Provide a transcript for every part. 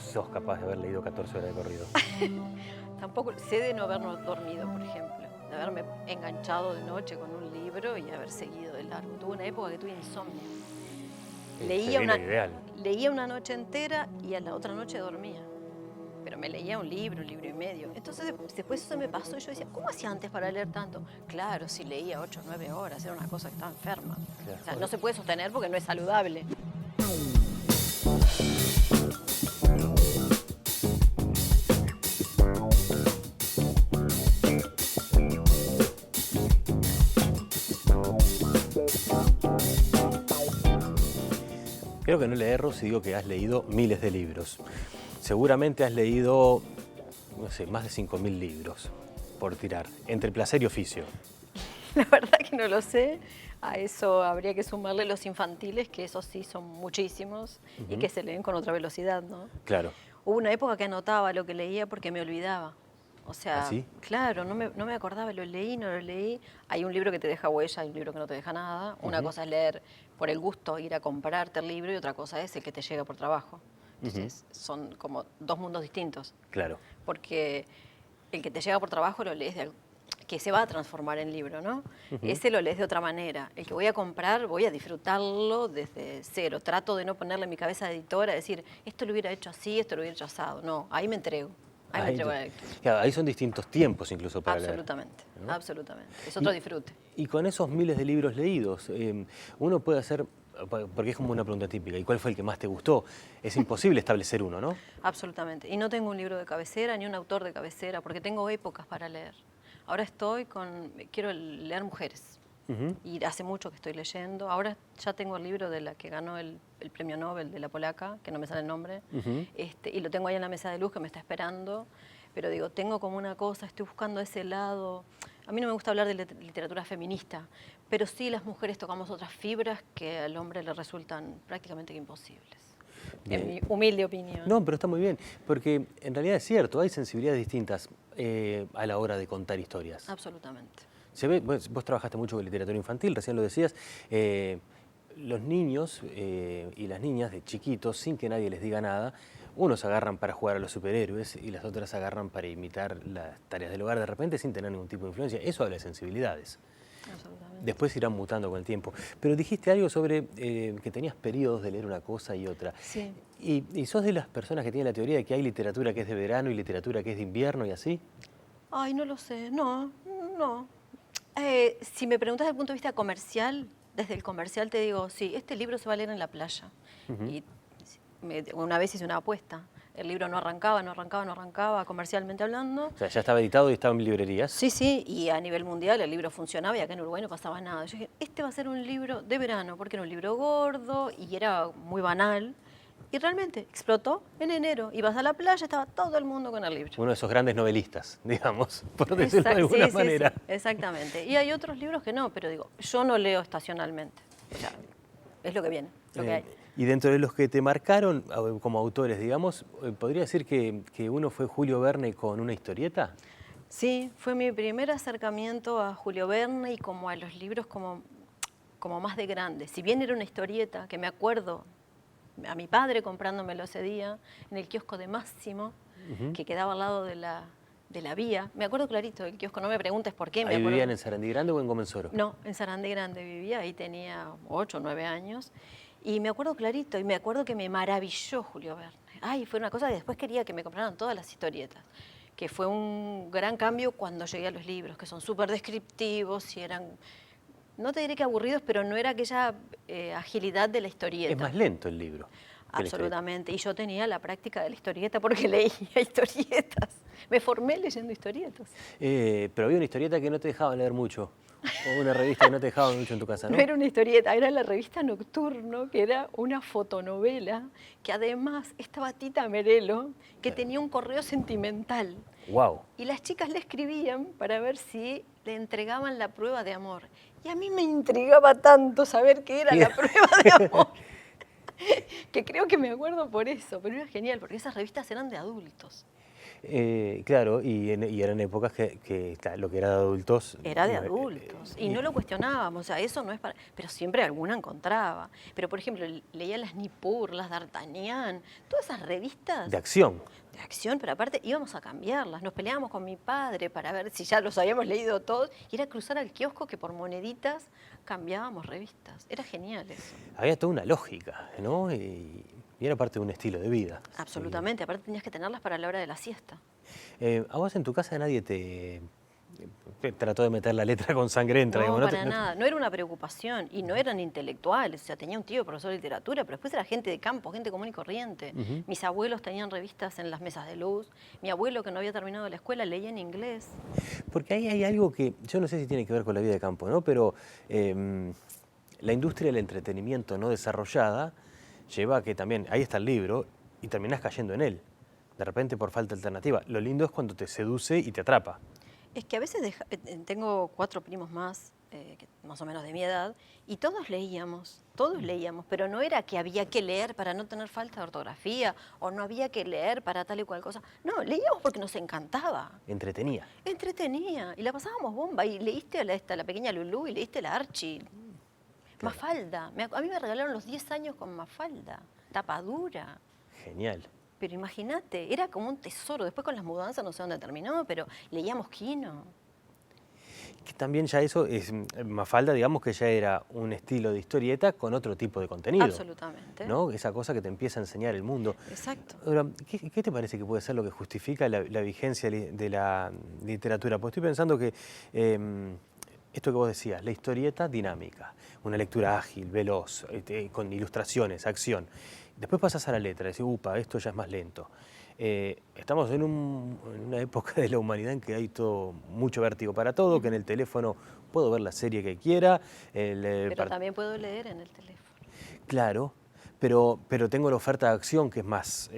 sos capaz de haber leído 14 horas de corrido. Tampoco sé de no haber dormido, por ejemplo, de haberme enganchado de noche con un libro y haber seguido de largo. Tuve una época que tuve insomnio. Sería lo ideal. Leía una noche entera y a la otra noche dormía. Pero me leía un libro y medio. Entonces después eso me pasó y yo decía, ¿cómo hacía antes para leer tanto? Claro, si leía 8 o 9 horas, era una cosa que estaba enferma. Claro. O sea, no se puede sostener porque no es saludable. Creo que no le erro si digo que has leído miles de libros. Seguramente has leído, no sé, más de 5.000 libros, por tirar, entre placer y oficio. La verdad que no lo sé. A eso habría que sumarle los infantiles, que esos sí son muchísimos y que se leen con otra velocidad, ¿no? Claro. Hubo una época que anotaba lo que leía porque me olvidaba. O sea, ¿Ah, sí? claro, no me acordaba, lo leí, no lo leí. Hay un libro que te deja huella, hay un libro que no te deja nada. Una cosa es leer por el gusto, ir a comprarte el libro, y otra cosa es el que te llega por trabajo. Entonces, son como dos mundos distintos. Claro. Porque el que te llega por trabajo lo lees que se va a transformar en libro, ¿no? Ese lo lees de otra manera. El que voy a comprar, voy a disfrutarlo desde cero. Trato de no ponerle en mi cabeza de editora, decir, esto lo hubiera hecho así, esto lo hubiera hecho asado. No, ahí me entrego. Ahí me entrego a la lectura. Claro, ahí son distintos tiempos incluso para Absolutamente, leer, ¿no? absolutamente. Es otro disfrute. Y con esos miles de libros leídos, uno puede hacer, porque es como una pregunta típica, ¿y cuál fue el que más te gustó? Es imposible establecer uno, ¿no? Absolutamente. Y no tengo un libro de cabecera ni un autor de cabecera, porque tengo épocas para leer. Ahora quiero leer mujeres. Y hace mucho que estoy leyendo. Ahora ya tengo el libro de la que ganó el premio Nobel, de la polaca, que no me sale el nombre. Y lo tengo ahí en la mesa de luz que me está esperando. Pero digo, tengo como una cosa, estoy buscando ese lado. A mí no me gusta hablar de literatura feminista, pero sí las mujeres tocamos otras fibras que al hombre le resultan prácticamente imposibles. En mi humilde opinión. No, pero está muy bien, porque en realidad es cierto, hay sensibilidades distintas a la hora de contar historias. Absolutamente. Se ve, vos trabajaste mucho con literatura infantil, recién lo decías, los niños y las niñas de chiquitos, sin que nadie les diga nada, unos agarran para jugar a los superhéroes y las otras agarran para imitar las tareas del hogar de repente sin tener ningún tipo de influencia. Eso habla de sensibilidades. Absolutamente. Después irán mutando con el tiempo. Pero dijiste algo sobre que tenías periodos de leer una cosa y otra. Sí. ¿Y sos de las personas que tienen la teoría de que hay literatura que es de verano y literatura que es de invierno y así? Ay, no lo sé. No. Si me preguntas desde el punto de vista comercial, desde el comercial te digo, sí, este libro se va a leer en la playa. Y una vez hice una apuesta. El libro no arrancaba, comercialmente hablando. O sea, ya estaba editado y estaba en librerías. Sí, y a nivel mundial el libro funcionaba y acá en Uruguay no pasaba nada. Yo dije, este va a ser un libro de verano, porque era un libro gordo y era muy banal. Y realmente explotó en enero. Ibas a la playa, estaba todo el mundo con el libro. Uno de esos grandes novelistas, digamos, por decirlo de alguna manera. Sí, exactamente. Y hay otros libros que no, pero digo, yo no leo estacionalmente. O sea, es lo que viene, lo que hay. Y dentro de los que te marcaron como autores, digamos, ¿podría decir que uno fue Julio Verne con una historieta? Sí, fue mi primer acercamiento a Julio Verne y como a los libros como más de grande. Si bien era una historieta, que me acuerdo a mi padre comprándomelo ese día en el kiosco de Máximo, que quedaba al lado de la vía. Me acuerdo clarito del kiosco, no me preguntes por qué. ¿Ahí vivían en Sarandí Grande o en Comensoro? No, en Sarandí Grande vivía, ahí tenía 8 o 9 años. Y me acuerdo clarito, y me acuerdo que me maravilló Julio Verne. Ay, fue una cosa que después quería que me compraran todas las historietas, que fue un gran cambio cuando llegué a los libros, que son súper descriptivos y eran, no te diré que aburridos, pero no era aquella agilidad de la historieta. Es más lento el libro. Absolutamente, y yo tenía la práctica de la historieta porque leía historietas. Me formé leyendo historietas. Pero había una historieta que no te dejaba leer mucho. O una revista que no te dejaba mucho en tu casa, ¿no? No era una historieta, era la revista Nocturno, que era una fotonovela, que además estaba Tita Merelo, que tenía un correo sentimental. Wow. Y las chicas le escribían para ver si le entregaban la prueba de amor. Y a mí me intrigaba tanto saber qué era la prueba de amor, que creo que me acuerdo por eso, pero era genial, porque esas revistas eran de adultos. Claro, y eran épocas lo que era de adultos... Era de adultos y no lo cuestionábamos, o sea, eso no es para... Pero siempre alguna encontraba. Pero, por ejemplo, leía las Nippur, las D'Artagnan, todas esas revistas de acción. de acción, pero aparte íbamos a cambiarlas. Nos peleábamos con mi padre para ver si ya los habíamos leído todos y era cruzar al kiosco que por moneditas cambiábamos revistas. Era genial eso. Había toda una lógica, ¿no? Y era parte de un estilo de vida. Absolutamente, aparte tenías que tenerlas para la hora de la siesta. ¿A vos en tu casa nadie te trató de meter la letra con sangrienta? No, digamos, para nada, no era una preocupación y no eran intelectuales, o sea, tenía un tío profesor de literatura, pero después era gente de campo, gente común y corriente. Mis abuelos tenían revistas en las mesas de luz, mi abuelo que no había terminado la escuela leía en inglés. Porque ahí hay algo que yo no sé si tiene que ver con la vida de campo, ¿no? Pero la industria del entretenimiento no desarrollada lleva a que también, ahí está el libro, y terminás cayendo en él. De repente por falta de alternativa. Lo lindo es cuando te seduce y te atrapa. Es que a veces tengo 4 primos más, más o menos de mi edad, y todos leíamos, pero no era que había que leer para no tener falta de ortografía, o no había que leer para tal y cual cosa. No, leíamos porque nos encantaba. Entretenía. Entretenía, y la pasábamos bomba, y leíste a la pequeña Lulú, y leíste la Archie. Claro. Mafalda, a mí me regalaron los 10 años con Mafalda, tapadura. Genial. Pero imagínate, era como un tesoro. Después con las mudanzas no sé dónde terminó, pero leíamos Quino. Que también ya eso es Mafalda, digamos que ya era un estilo de historieta con otro tipo de contenido. Absolutamente. ¿No? Esa cosa que te empieza a enseñar el mundo. Exacto. Ahora, ¿qué te parece que puede ser lo que justifica la vigencia de la literatura? Pues estoy pensando que esto que vos decías, la historieta dinámica, una lectura ágil, veloz, con ilustraciones, acción. Después pasas a la letra, decís, upa, esto ya es más lento. Estamos en una época de la humanidad en que hay mucho vértigo para todo, que en el teléfono puedo ver la serie que quiera. Pero también puedo leer en el teléfono. Claro, pero tengo la oferta de acción que es más,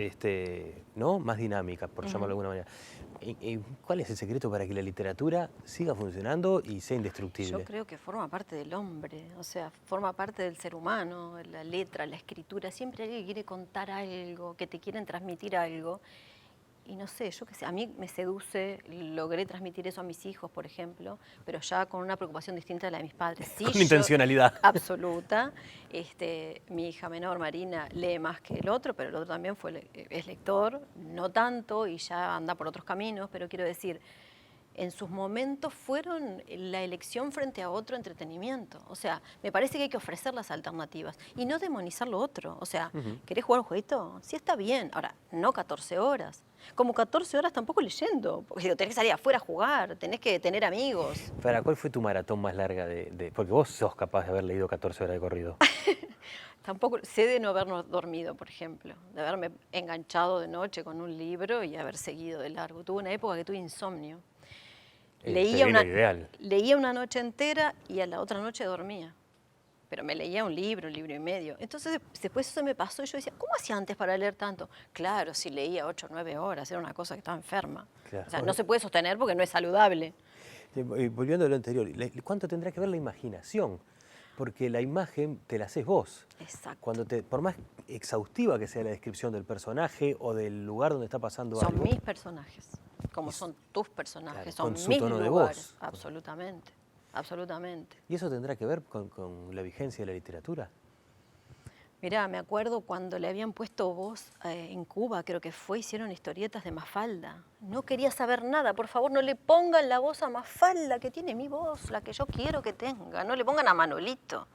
¿no? Más dinámica, por llamarlo de alguna manera. ¿Cuál es el secreto para que la literatura siga funcionando y sea indestructible? Yo creo que forma parte del hombre, o sea, forma parte del ser humano, la letra, la escritura. Siempre alguien quiere contar algo, que te quieren transmitir algo. Y no sé, yo qué sé, a mí me seduce, logré transmitir eso a mis hijos, por ejemplo, pero ya con una preocupación distinta a la de mis padres. Sí, con intencionalidad. Absoluta. Mi hija menor, Marina, lee más que el otro, pero el otro también es lector, no tanto y ya anda por otros caminos, pero quiero decir, en sus momentos fueron la elección frente a otro entretenimiento. O sea, me parece que hay que ofrecer las alternativas y no demonizar lo otro. O sea, ¿querés jugar un jueguito? Sí, está bien. Ahora, no 14 horas. Como 14 horas tampoco leyendo. Porque tenés que salir afuera a jugar, tenés que tener amigos. ¿Cuál fue tu maratón más larga porque vos sos capaz de haber leído 14 horas de corrido? Tampoco, sé de no habernos dormido, por ejemplo, de haberme enganchado de noche con un libro y haber seguido de largo. Tuve una época que tuve insomnio. Leía una noche entera y a la otra noche dormía. Pero me leía un libro y medio. Entonces después eso me pasó y yo decía, ¿cómo hacía antes para leer tanto? Claro, si leía 8 o 9 horas, era una cosa que estaba enferma. Claro. O sea, no se puede sostener porque no es saludable. Volviendo a lo anterior, ¿cuánto tendrá que ver la imaginación? Porque la imagen te la haces vos. Exacto. Por más exhaustiva que sea la descripción del personaje o del lugar donde está pasando algo. Son mis personajes. Como son tus personajes, claro, son con mis su tono lugares. De voz. Absolutamente, absolutamente. ¿Y eso tendrá que ver con la vigencia de la literatura? Mirá, me acuerdo cuando le habían puesto voz en Cuba, creo que fue, hicieron historietas de Mafalda. No quería saber nada, por favor, no le pongan la voz a Mafalda, que tiene mi voz, la que yo quiero que tenga. No le pongan a Manolito.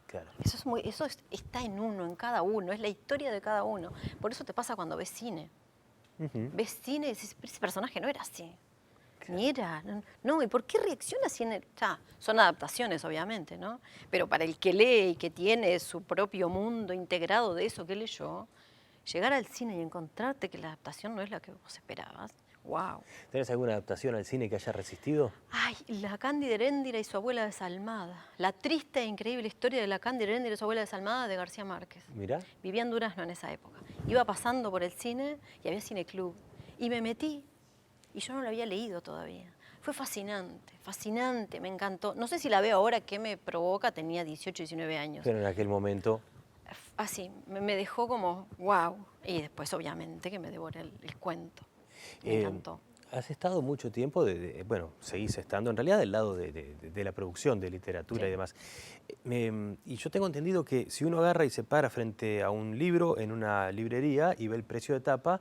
Claro. Eso está en uno, en cada uno, es la historia de cada uno. Por eso te pasa cuando ves cine. Ves cine y dices, ese personaje no era así. Claro. Ni era. No, ¿y por qué reacciona así? Son adaptaciones, obviamente, ¿no? Pero para el que lee y que tiene su propio mundo integrado de eso que leyó, llegar al cine y encontrarte que la adaptación no es la que vos esperabas, wow. ¿Tenés alguna adaptación al cine que haya resistido? Ay, la Cándida Heréndira y su abuela desalmada. La triste e increíble historia de la Cándida Heréndira y su abuela desalmada de García Márquez. Mirá. Vivía en Durazno en esa época. Iba pasando por el cine y había cineclub. Y me metí y yo no la había leído todavía. Fue fascinante, fascinante, me encantó. No sé si la veo ahora, ¿qué me provoca? Tenía 18, 19 años. Pero en aquel momento... Así, me dejó como, wow. Y después, obviamente, que me devoré el cuento. Me encantó. Has estado mucho tiempo, bueno, seguís estando en realidad del lado de la producción de literatura Sí. y demás. Y yo tengo entendido que si uno agarra y se para frente a un libro en una librería y ve el precio de tapa,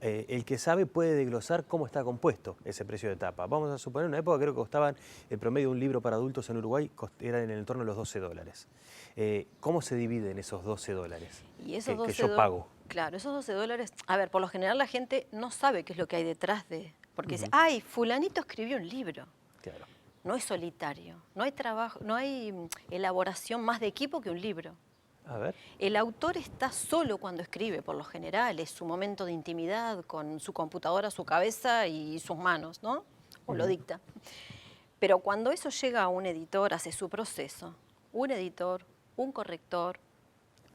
el que sabe puede desglosar cómo está compuesto ese precio de tapa. Vamos a suponer, en una época creo que costaban, el promedio de un libro para adultos en Uruguay era en el torno de los $12. ¿Cómo se dividen esos $12 Y esos que yo pago? Claro, esos $12, a ver, por lo general la gente no sabe qué es lo que hay detrás de, porque dice, ay, fulanito escribió un libro. Claro. No es solitario, no hay trabajo, no hay elaboración más de equipo que un libro. A ver. El autor está solo cuando escribe, por lo general, es su momento de intimidad con su computadora, su cabeza y sus manos, ¿no? O lo dicta. Pero cuando eso llega a un editor, hace su proceso, un editor, un corrector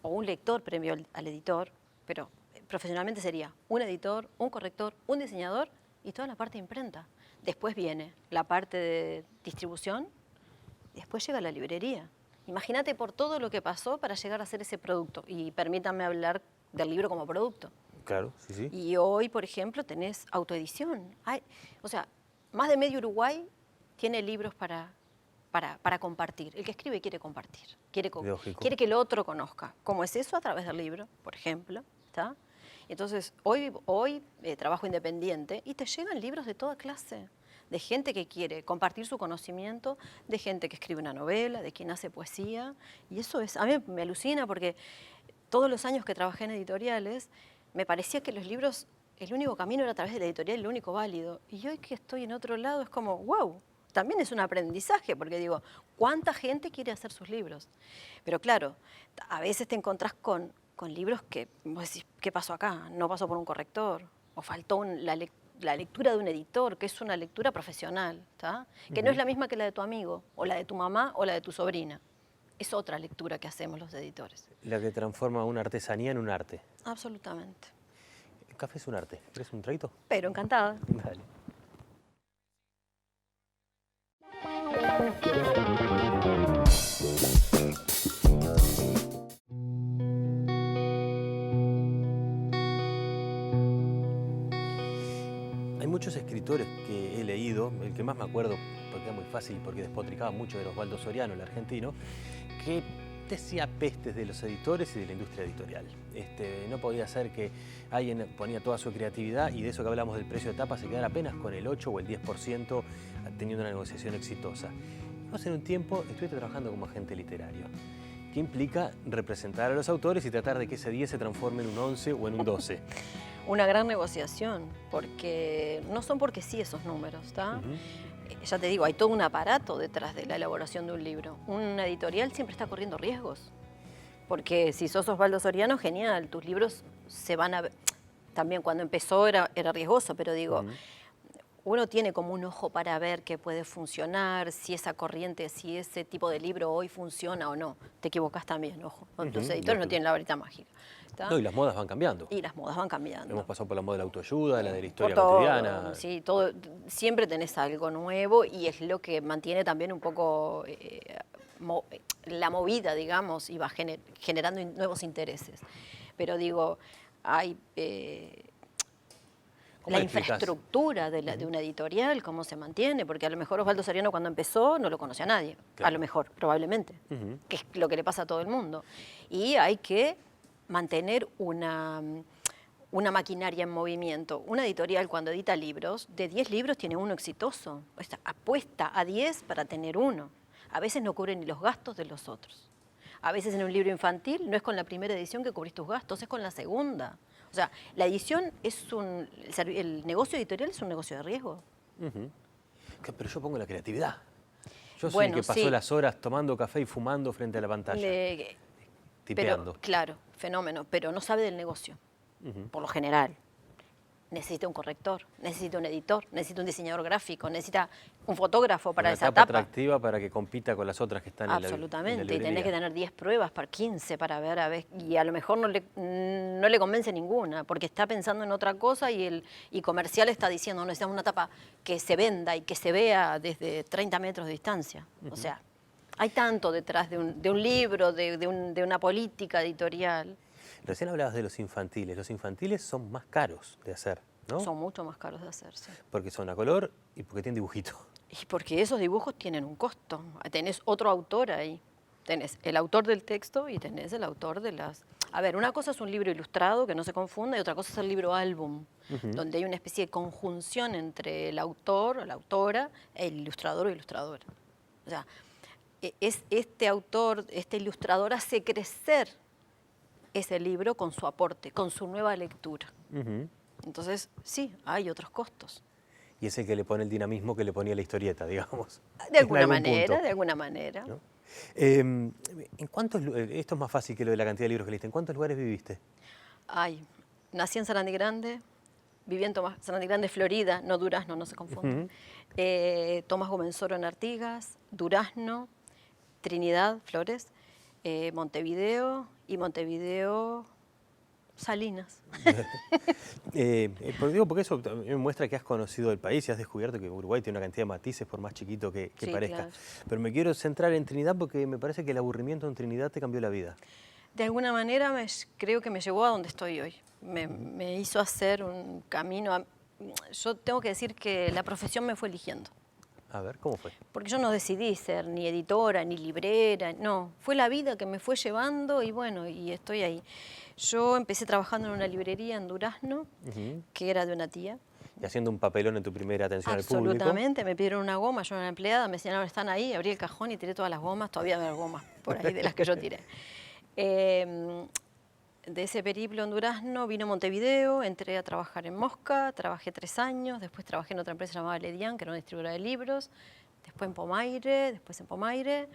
o un lector premio al editor, pero profesionalmente sería un editor, un corrector, un diseñador y toda la parte de imprenta. Después viene la parte de distribución, después llega la librería. Imagínate por todo lo que pasó para llegar a hacer ese producto. Y permítanme hablar del libro como producto. Claro, sí, sí. Y hoy, por ejemplo, tenés autoedición. O sea, más de medio Uruguay tiene libros para compartir. El que escribe quiere compartir. Quiere que el otro conozca. ¿Cómo es eso? A través del libro, por ejemplo. ¿Está? Entonces, hoy trabajo independiente y te llegan libros de toda clase. De gente que quiere compartir su conocimiento, de gente que escribe una novela, de quien hace poesía. Y eso a mí me alucina porque todos los años que trabajé en editoriales, me parecía que los libros, el único camino era a través de la editorial, el único válido. Y hoy que estoy en otro lado es como, wow, también es un aprendizaje, porque digo, ¿cuánta gente quiere hacer sus libros? Pero claro, a veces te encontrás con libros que vos decís, ¿qué pasó acá? No pasó por un corrector, o faltó la lectura de un editor, que es una lectura profesional, ¿tá? Que no es la misma que la de tu amigo, o la de tu mamá, o la de tu sobrina. Es otra lectura que hacemos los editores. La que transforma una artesanía en un arte. Absolutamente. El café es un arte. ¿Querés un traguito? Pero encantada. Dale. Hay muchos escritores que he leído, el que más me acuerdo, porque era muy fácil, porque despotricaba mucho, de Osvaldo Soriano, el argentino, que decía pestes de los editores y de la industria editorial. No podía ser que alguien ponía toda su creatividad y de eso que hablamos del precio de tapa se quedara apenas con el 8 o el 10% teniendo una negociación exitosa. Vos en un tiempo estuviste trabajando como agente literario, que implica representar a los autores y tratar de que ese 10 se transforme en un 11 o en un 12. Una gran negociación, porque no son porque sí esos números, ¿está? Ya te digo, hay todo un aparato detrás de la elaboración de un libro. Una editorial siempre está corriendo riesgos, porque si sos Osvaldo Soriano, genial, tus libros se van a... También cuando empezó era riesgoso, pero digo, uno tiene como un ojo para ver qué puede funcionar, si esa corriente, si ese tipo de libro hoy funciona o no. Te equivocás también, ojo. Los editores no tienen la varita mágica. No, y las modas van cambiando. Y las modas van cambiando. Hemos pasado por la moda de la autoayuda, la de la historia cotidiana. Sí, todo, siempre tenés algo nuevo y es lo que mantiene también un poco la movida, digamos, y va generando nuevos intereses. Pero digo, hay la infraestructura de una editorial, cómo se mantiene, porque a lo mejor Osvaldo Soriano cuando empezó no lo conocía nadie, claro. A lo mejor, probablemente, que es lo que le pasa a todo el mundo. Y hay que mantener una maquinaria en movimiento. Una editorial cuando edita libros, de 10 libros tiene uno exitoso. Apuesta a 10 para tener uno. A veces no cubren ni los gastos de los otros. A veces en un libro infantil no es con la primera edición que cubrís tus gastos, es con la segunda. O sea, la edición el negocio editorial es un negocio de riesgo. Pero yo pongo la creatividad. Yo soy el que pasó las horas tomando café y fumando frente a la pantalla. Tipeando. Pero, claro, fenómeno, pero no sabe del negocio, por lo general. Necesita un corrector, necesita un editor, necesita un diseñador gráfico, necesita un fotógrafo para esa tapa. Atractiva para que compita con las otras que están en la Absolutamente, y tenés que tener 10 pruebas, para 15 para ver, y a lo mejor no le convence ninguna, porque está pensando en otra cosa y el comercial está diciendo, necesitamos una tapa que se venda y que se vea desde 30 metros de distancia. O sea, hay tanto detrás de un libro, de una política editorial. Recién hablabas de los infantiles. Los infantiles son más caros de hacer, ¿no? Son mucho más caros de hacer, sí. Porque son a color y porque tienen dibujito. Y porque esos dibujos tienen un costo. Tenés otro autor ahí. Tenés el autor del texto y tenés el autor de las... A ver, una cosa es un libro ilustrado, que no se confunda, y otra cosa es el libro álbum, donde hay una especie de conjunción entre el autor o la autora, el ilustrador o ilustradora. O sea, es este autor, este ilustrador hace crecer ese libro con su aporte, con su nueva lectura. Entonces, sí, hay otros costos. Y es el que le pone el dinamismo que le ponía la historieta, digamos. De alguna manera, de alguna manera. ¿No? ¿En cuántos, esto es más fácil que lo de la cantidad de libros que leíste, ¿en cuántos lugares viviste? Ay, nací en Sarandí Grande, viví en Sarandí Grande, Florida, no Durazno, no se confundan. Tomás Gomenzoro en Artigas, Durazno, Trinidad, Flores, Montevideo y Montevideo, Salinas. Porque eso me muestra que has conocido el país y has descubierto que Uruguay tiene una cantidad de matices por más chiquito que Sí, parezca. claro. Pero me quiero centrar en Trinidad porque me parece que el aburrimiento en Trinidad te cambió la vida. De alguna manera creo que me llevó a donde estoy hoy. Me hizo hacer un camino. Yo tengo que decir que la profesión me fue eligiendo. A ver, ¿cómo fue? Porque yo no decidí ser ni editora, ni librera, no. Fue la vida que me fue llevando y bueno, y estoy ahí. Yo empecé trabajando en una librería en Durazno, que era de una tía. Y haciendo un papelón en tu primera atención al público. Absolutamente, me pidieron una goma, yo era una empleada, me decían, ahora están ahí, abrí el cajón y tiré todas las gomas, todavía hay gomas por ahí de las que yo tiré. De ese periplo en Durazno vino Montevideo, entré a trabajar en Mosca, trabajé 3 años, después trabajé en otra empresa llamada Ledian, que era una distribuidora de libros, después en Pomaire.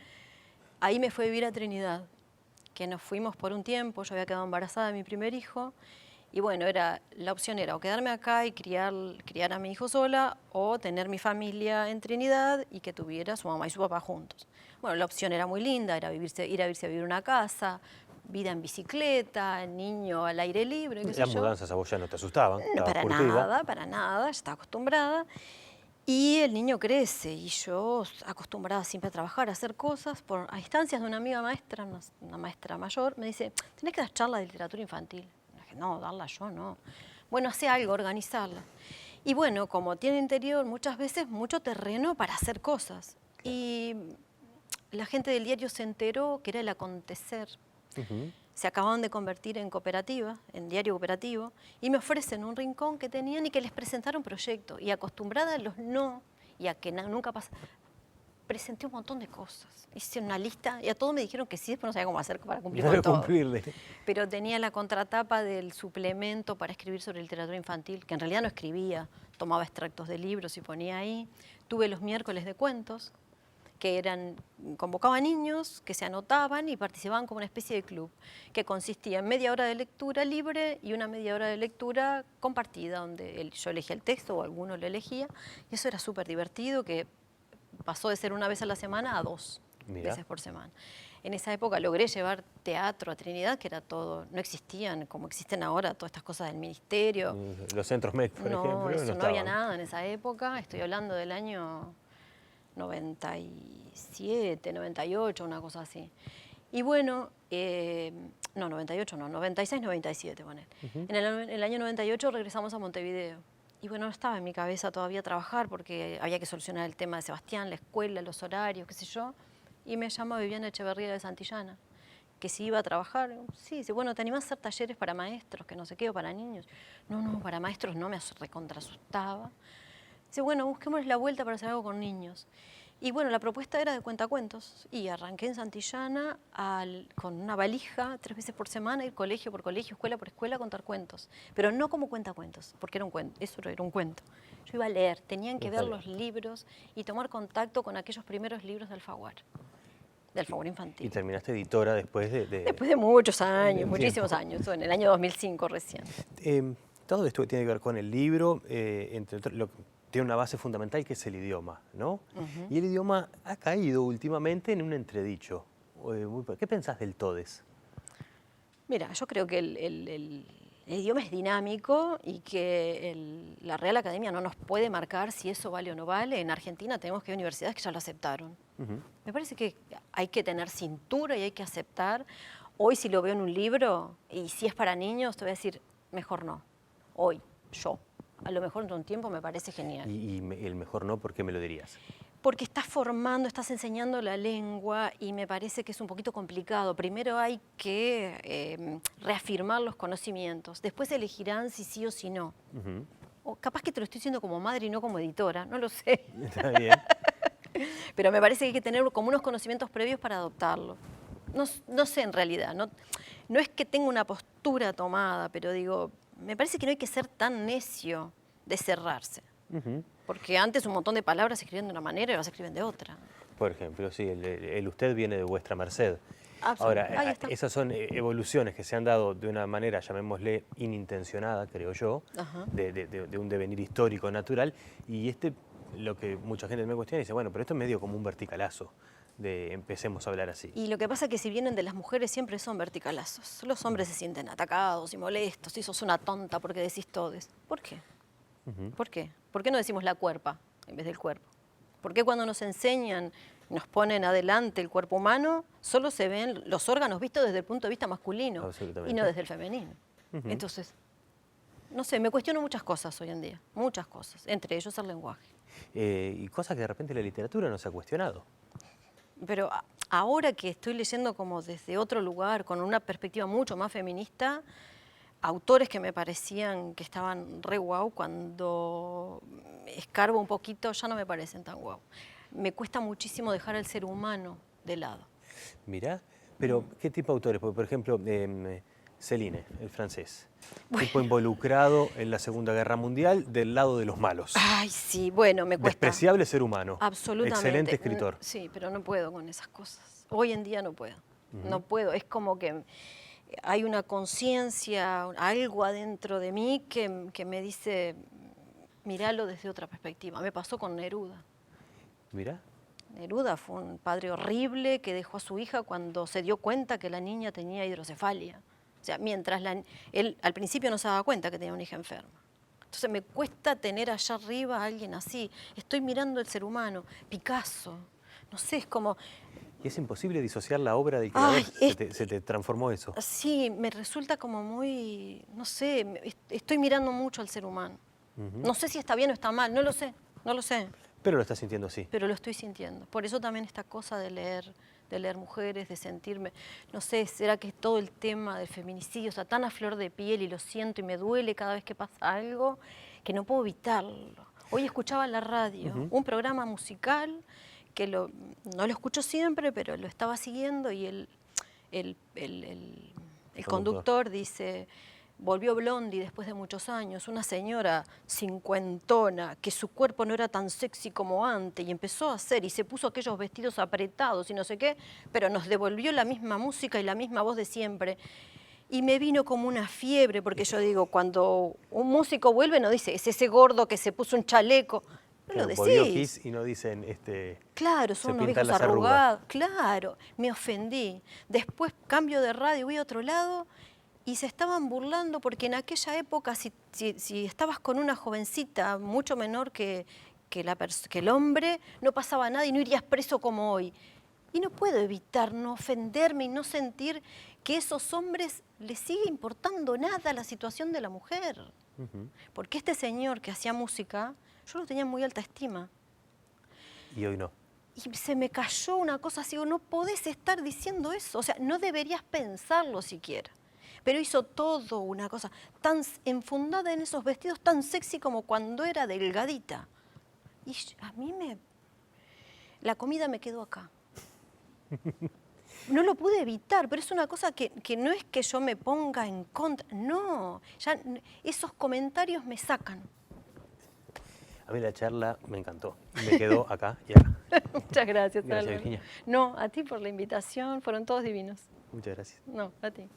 Ahí me fui a vivir a Trinidad, que nos fuimos por un tiempo, yo había quedado embarazada de mi primer hijo, y bueno, la opción era o quedarme acá y criar a mi hijo sola, o tener mi familia en Trinidad y que tuviera su mamá y su papá juntos. Bueno, la opción era muy linda, era ir a vivir a una casa, vida en bicicleta, niño al aire libre, qué sé yo. Las mudanzas a vos ya no te asustaban. No, estabas curtida. para nada, ya estaba acostumbrada. Y el niño crece y yo acostumbrada siempre a trabajar, a hacer cosas, a instancias de una amiga maestra, una maestra mayor, me dice, tenés que dar charla de literatura infantil. Y dije, no, darla yo no. Bueno, hace algo, organizarla. Y bueno, como tiene interior muchas veces mucho terreno para hacer cosas. Y la gente del diario se enteró que era el acontecer. Se acababan de convertir en cooperativa, en diario cooperativo, y me ofrecen un rincón que tenían y que les presentaron proyectos. Y acostumbrada a los no, y a que nunca pasa, presenté un montón de cosas. Hice una lista y a todos me dijeron que sí, después no sabía cómo hacer para cumplir con todo. Pero tenía la contratapa del suplemento para escribir sobre literatura infantil, que en realidad no escribía, tomaba extractos de libros y ponía ahí. Tuve los miércoles de cuentos, que convocaba a niños que se anotaban y participaban como una especie de club, que consistía en media hora de lectura libre y una media hora de lectura compartida, donde yo elegía el texto o alguno lo elegía, y eso era súper divertido, que pasó de ser una vez a la semana a 2 veces por semana. En esa época logré llevar teatro a Trinidad, que era todo, no existían como existen ahora todas estas cosas del ministerio. Los centros MEC, por ejemplo, no había nada en esa época, estoy hablando del año 97, 98, una cosa así. Y bueno, no, 98 no, 96, 97, poner. En el año 98 regresamos a Montevideo. Y bueno, no estaba en mi cabeza todavía trabajar porque había que solucionar el tema de Sebastián, la escuela, los horarios, qué sé yo. Y me llama Viviana Echeverría de Santillana, que si iba a trabajar. Sí, dice, bueno, ¿te animás a hacer talleres para maestros, que no sé qué, o para niños? No, para maestros no, me recontrasustaba. Dice, bueno, busquemos la vuelta para hacer algo con niños. Y bueno, la propuesta era de cuentacuentos. Y arranqué en Santillana con una valija, 3 veces por semana, ir colegio por colegio, escuela por escuela, a contar cuentos. Pero no como cuentacuentos, porque era un cuento, eso era un cuento. Yo iba a leer, tenían que ver los libros y tomar contacto con aquellos primeros libros de Alfaguara infantil. Y terminaste editora después de... Después de muchos años, muchísimos años, en el año 2005 recién. Todo esto tiene que ver con el libro, entre otros, tiene una base fundamental que es el idioma, ¿no? Y el idioma ha caído últimamente en un entredicho. ¿Qué pensás del todes? Mira, yo creo que el idioma es dinámico y que la Real Academia no nos puede marcar si eso vale o no vale. En Argentina tenemos que hay universidades que ya lo aceptaron. Me parece que hay que tener cintura y hay que aceptar. Hoy si lo veo en un libro y si es para niños, te voy a decir, mejor no. Hoy, yo. a lo mejor en un tiempo me parece genial. Y el mejor no, ¿por qué me lo dirías? Porque estás formando, estás enseñando la lengua y me parece que es un poquito complicado. Primero hay que reafirmar los conocimientos, después elegirán si sí o si no. O capaz que te lo estoy diciendo como madre y no como editora, no lo sé. Está bien. Pero me parece que hay que tener como unos conocimientos previos para adoptarlo. No sé en realidad, no es que tenga una postura tomada, pero digo, me parece que no hay que ser tan necio de cerrarse. Porque antes un montón de palabras se escribían de una manera y ahora se escriben de otra. Por ejemplo, sí, el usted viene de vuestra merced. Ahora, esas son evoluciones que se han dado de una manera, llamémosle, inintencionada, creo yo, de un devenir histórico natural. Y lo que mucha gente me cuestiona, dice, bueno, pero esto es medio como un verticalazo, de empecemos a hablar así. Y lo que pasa es que si vienen de las mujeres siempre son verticalazos. Los hombres se sienten atacados y molestos y sos una tonta porque decís todes. ¿Por qué? ¿Por qué? ¿Por qué no decimos la cuerpa en vez del cuerpo? ¿Por qué cuando nos enseñan, nos ponen adelante el cuerpo humano, solo se ven los órganos vistos desde el punto de vista masculino y no desde el femenino? Entonces, no sé, me cuestiono muchas cosas hoy en día, muchas cosas, entre ellos el lenguaje. Y cosas que de repente la literatura no se ha cuestionado. Pero ahora que estoy leyendo como desde otro lugar, con una perspectiva mucho más feminista, autores que me parecían que estaban re guau, cuando escarbo un poquito ya no me parecen tan guau. Me cuesta muchísimo dejar al ser humano de lado. Mirá, pero ¿qué tipo de autores? Porque, por ejemplo, Céline, el francés, tipo involucrado en la Segunda Guerra Mundial del lado de los malos. Ay, sí, bueno, me cuesta. Despreciable ser humano. Absolutamente. Excelente escritor. Sí, pero no puedo con esas cosas. Hoy en día no puedo. No puedo. Es como que hay una conciencia, algo adentro de mí que me dice, míralo desde otra perspectiva. Me pasó con Neruda. Mirá. Neruda fue un padre horrible que dejó a su hija cuando se dio cuenta que la niña tenía hidrocefalia. O sea, mientras él al principio no se daba cuenta que tenía una hija enferma. Entonces me cuesta tener allá arriba a alguien así. Estoy mirando el ser humano. Picasso, no sé, es como... Y es imposible disociar la obra del creador. Se te transformó eso. Sí, me resulta como muy, no sé, estoy mirando mucho al ser humano. No sé si está bien o está mal, no lo sé. Pero lo estás sintiendo así. Pero lo estoy sintiendo. Por eso también esta cosa de leer mujeres, de sentirme, no sé, ¿será que todo el tema del feminicidio está tan a flor de piel y lo siento y me duele cada vez que pasa algo que no puedo evitarlo? Hoy escuchaba en la radio un programa musical que no lo escucho siempre, pero lo estaba siguiendo y el conductor dice... Volvió Blondie después de muchos años, una señora cincuentona, que su cuerpo no era tan sexy como antes, y empezó a hacer, y se puso aquellos vestidos apretados y no sé qué, pero nos devolvió la misma música y la misma voz de siempre. Y me vino como una fiebre, porque yo digo, cuando un músico vuelve no dice, es ese gordo que se puso un chaleco. No claro, lo decís. Volvió Kiss y no dicen, claro, son unos viejos arrugados. Claro, me ofendí. Después cambio de radio, voy a otro lado... Y se estaban burlando porque en aquella época, si estabas con una jovencita mucho menor que el hombre, no pasaba nada y no irías preso como hoy. Y no puedo evitar no ofenderme y no sentir que a esos hombres les sigue importando nada la situación de la mujer. Porque este señor que hacía música, yo lo tenía en muy alta estima. Y hoy no. Y se me cayó una cosa así, no podés estar diciendo eso, o sea, no deberías pensarlo siquiera. Pero hizo todo una cosa tan enfundada en esos vestidos tan sexy como cuando era delgadita. Y a mí la comida me quedó acá. No lo pude evitar, pero es una cosa que no es que yo me ponga en contra. No, ya esos comentarios me sacan. A mí la charla me encantó. Me quedó acá y acá. Muchas gracias, Gracias, Virginia. No, a ti por la invitación, fueron todos divinos. Muchas gracias. No, a ti.